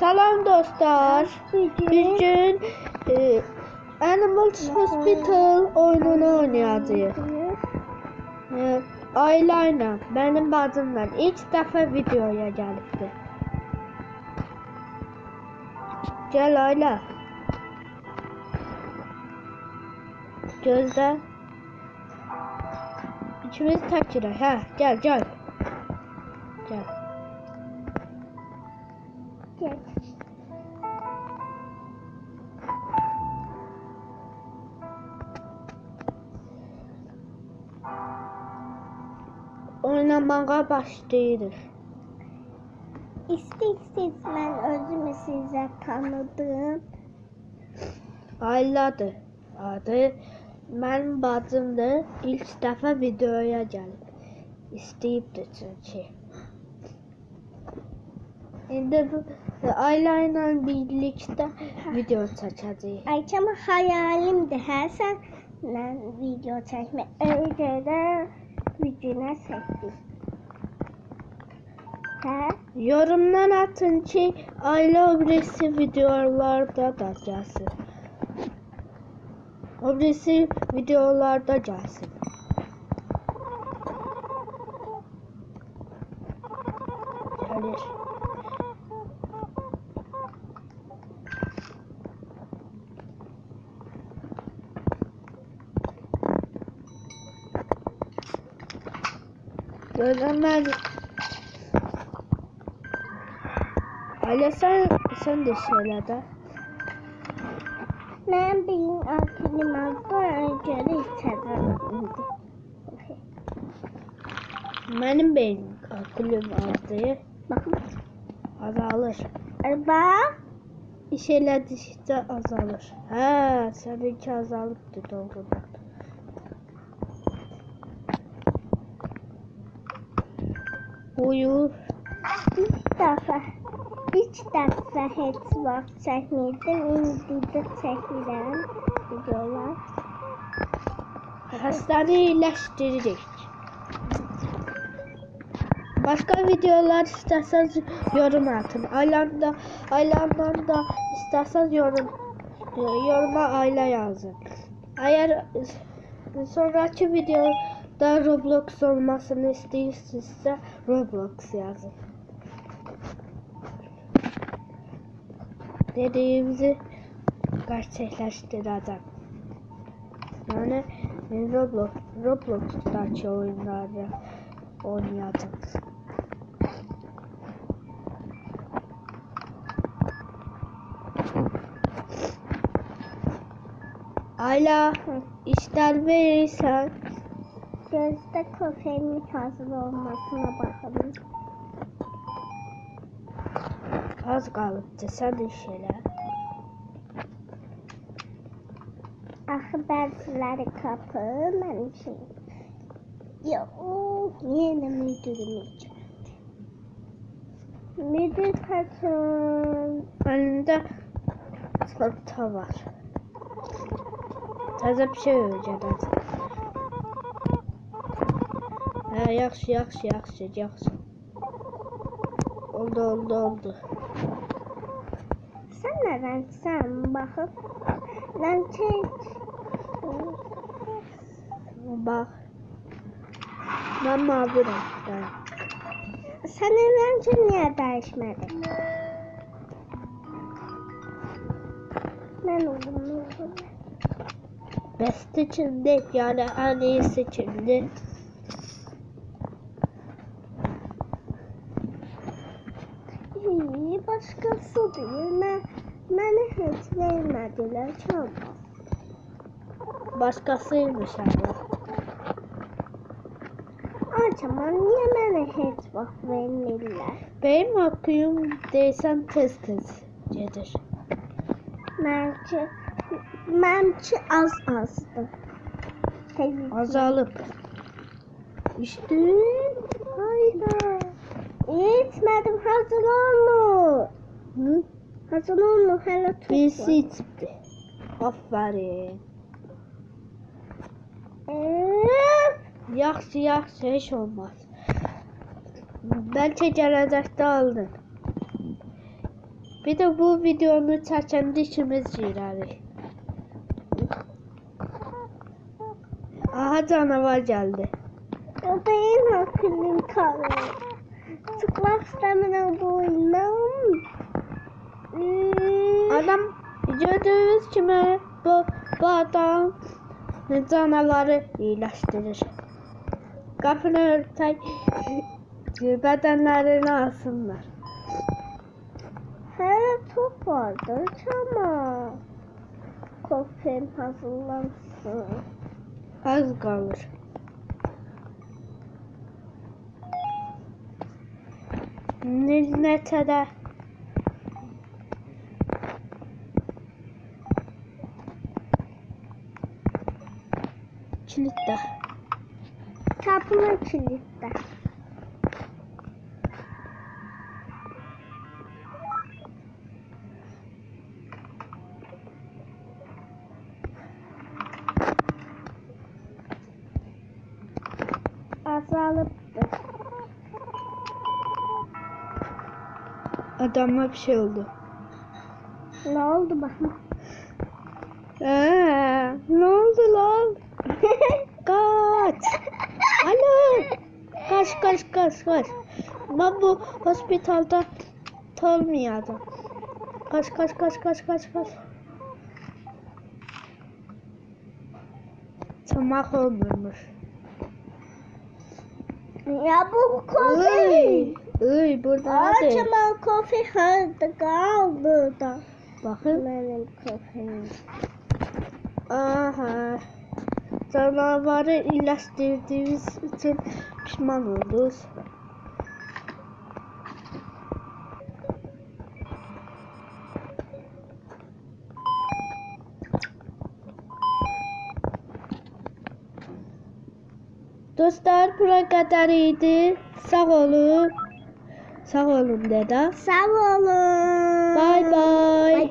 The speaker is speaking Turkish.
Salam dostlar. Bugün Animals Hospital oyununu oynayacağız. Aylarla benim bacımla ilk defa videoya gelipti. Gel Ayla. Gözde. İkimiz tek girer. Ha, gel. Gel. Oynamaya başlayırıq. İstəyirsiniz mən özümü sizə tanıdım. Ayladır adı. Mənim bacımdır. İlk dəfə videoya gəlib. İstəyibdir çünki. İndi Ayla ilə birlikdə video çəkəcəyik. Ayçama hayalimdir hər sənlə video çəkmək. Öyrədə videona çəkdik. Hə? Yorumdan atın ki Ayla öbrisi videolarda da gəlsin. Öbrisi videolarda gəlsin. Gəlir. Görünmez. Ayla sen de şeylerde. Mən benim aklimazdan görə içəcəm. Benim beyin akılım azdı. Baxın. Azalır. Bax. İş elədikcə azalır. Hə, səninki azalıbdı doğrudan. Uyur. İlk dəfə heç vaxt çəkmirdim. İndi də çəkirəm videolar. Hastanı iyiləşdiririk. Başka videolar isterseniz yorum atın. Aylandan da isterseniz yoruma Ayla yazın. Eğer sonraki videoda Roblox olmasını istiyorsanız Roblox yazın. Dediğimizi gerçekleştireceğim. Yani Roblox'taki oyunları oynayacağım. Ayla, işler verirsen Gözde kofemin hazır olmasına bakalım. az kalıptı sen işler. Axı bəziləri kapı mənim şeyim. Yox, yenə müdürüm gəldi. Müdür kaçın. Önünde çanta var. Taze bir şey öğreneceğim. Yaxşı. Oldu. Sən nədənsən? Baxıb. Mən çək. Bak. Ben mavi renkteyim. Sənin rəngin niyə dəyişmədi? Mən oldum. Best içinde yani en iyisi içinde. Başqası deyil. Mənə heç vermədilər çalma. Başkasıymış Allah. Acaba niyə mənə heç vaxt vermirlər? Benim hakkım değilsen tez gelir. Mənimki azdır. Azalıp. İşte. Hayda. İçmədim, hazır olmur. Hı? Hazır olmur, hələ tut. Birisi içti. Aferin. Yaxşı, heç olmaz. Belki gelecekte aldın. Bir de bu videonu çəkəndə işimiz girərik. Aha canavar geldi. O benim akıllım kalır. Çıkmak istemiyorum bu oyundan. Adam gördüğünüz kimi bu adam canavarı iyiləşdirir. Qapını örtək, bədənlərini alsınlar. Hala çok vardır ama. Kopyam hazırlansın. Az qalır. Neçədə? Kilitdə. Kapının kilitli. Azalıptı. Adama bir şey oldu. Ne oldu bakma? Ne oldu lan? Kaç! Alo! Kaç! Ben bu hospitalda olmayalım. Kaç. Çomak olmuyormuş. Ya bu kofi. Burada Açma kofi harda kaldı da. bakın. Benim kofim. Aha. Canavarı iyiləşdirdiğimiz için pişman olduk. Dostlar, bura kadar idi. Sağ olun. Sağ olun dede. Sağ olun. Bye bye. Bye bye.